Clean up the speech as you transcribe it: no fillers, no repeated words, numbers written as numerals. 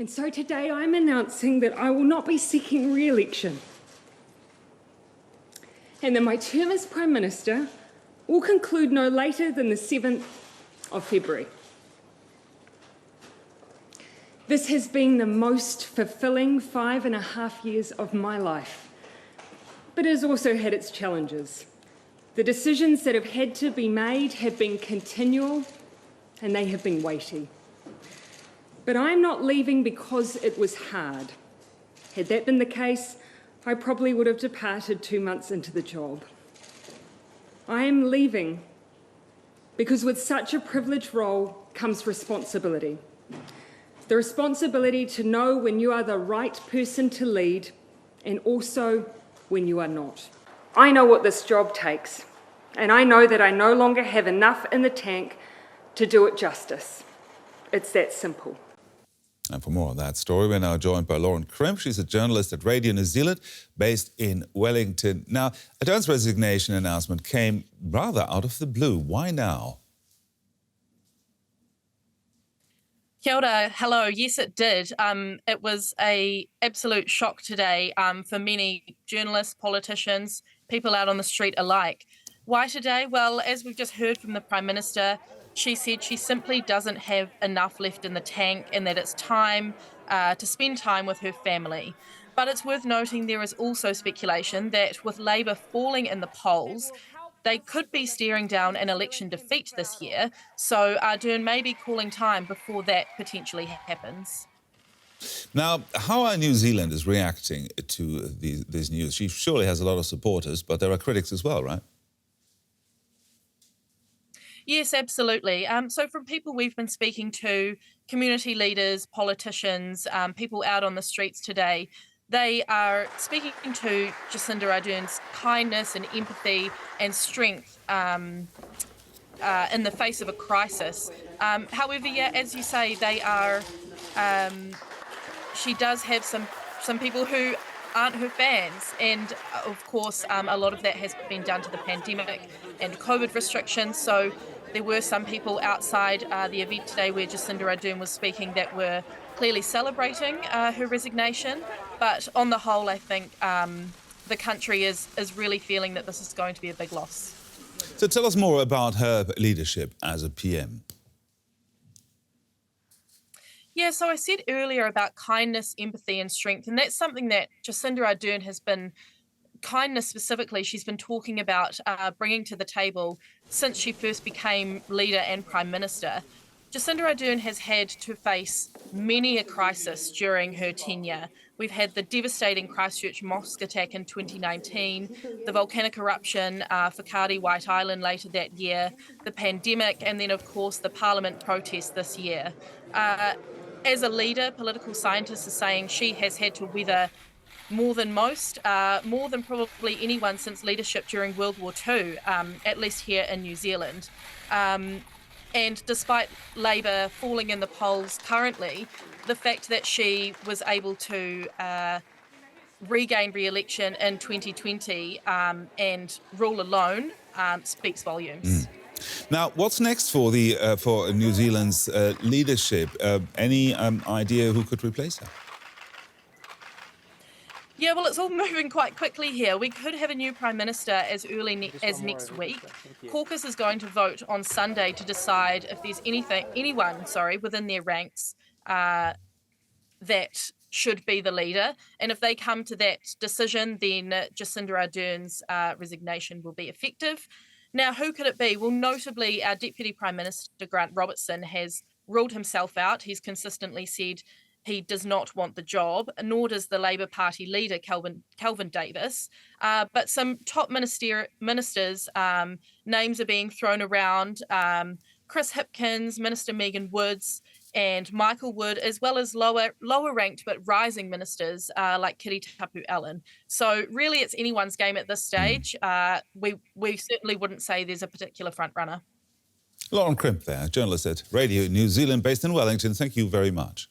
And so today I'm announcing that I will not be seeking re-election and that my term as Prime Minister will conclude no later than the 7th of February. This has been the most fulfilling 5.5 years of my life, but it has also had its challenges. The decisions that have had to be made have been continual and they have been weighty. But I'm not leaving because it was hard. Had that been the case, I probably would have departed 2 months into the job. I am leaving because with such a privileged role comes responsibility. The responsibility to know when you are the right person to lead and also when you are not. I know what this job takes, and I know that I no longer have enough in the tank to do it justice. It's that simple. And for more on that story, we're now joined by Lauren Crimp. She's a journalist at Radio New Zealand, based in Wellington. Now, Ardern's resignation announcement came rather out of the blue. Why now? Kia ora, hello. Yes, it did. It was an absolute shock today for many journalists, politicians, people out on the street alike. Why today? Well, as we've just heard from the Prime Minister, she said she simply doesn't have enough left in the tank and that it's time to spend time with her family. But it's worth noting there is also speculation that with Labour falling in the polls, they could be staring down an election defeat this year, so Ardern may be calling time before that potentially happens. Now, how are New Zealanders reacting to this news? She surely has a lot of supporters, but there are critics as well, right? Yes, absolutely. So from people we've been speaking to, community leaders, politicians, people out on the streets today, they are speaking to Jacinda Ardern's kindness and empathy and strength in the face of a crisis. However, yeah, as you say, they are. She does have some people who aren't her fans, and of course, a lot of that has been down to the pandemic and COVID restrictions. So there were some people outside the event today where Jacinda Ardern was speaking that were clearly celebrating her resignation. But on the whole, I think the country is really feeling that this is going to be a big loss. So tell us more about her leadership as a PM. Yeah, so I said earlier about kindness, empathy and strength, and that's something that Jacinda Ardern has been, kindness specifically, she's been talking about bringing to the table since she first became leader and Prime Minister. Jacinda Ardern has had to face many a crisis during her tenure. We've had the devastating Christchurch mosque attack in 2019, the volcanic eruption for Kāri White Island later that year, the pandemic, and then, of course, the Parliament protest this year. As a leader, political scientists are saying she has had to weather more than most, more than probably anyone since leadership during World War II, at least here in New Zealand. And despite Labour falling in the polls currently, the fact that she was able to regain re-election in 2020 and rule alone speaks volumes. Now, what's next for New Zealand's leadership? Any idea who could replace her? Yeah, well, it's all moving quite quickly here. We could have a new Prime Minister as early as next week. Caucus is going to vote on Sunday to decide if there's anyone within their ranks that should be the leader. And if they come to that decision, then Jacinda Ardern's resignation will be effective. Now, who could it be? Well, notably, our Deputy Prime Minister, Grant Robertson, has ruled himself out. He's consistently said he does not want the job, nor does the Labour Party leader, Kelvin Davis. But some top ministers' names are being thrown around. Chris Hipkins, Minister Megan Woods, and Michael Wood, as well as lower ranked but rising ministers like Kiri Tapu Allen. So really it's anyone's game at this stage. We certainly wouldn't say there's a particular front runner. Lauren Crimp there, journalist at Radio New Zealand based in Wellington. Thank you very much.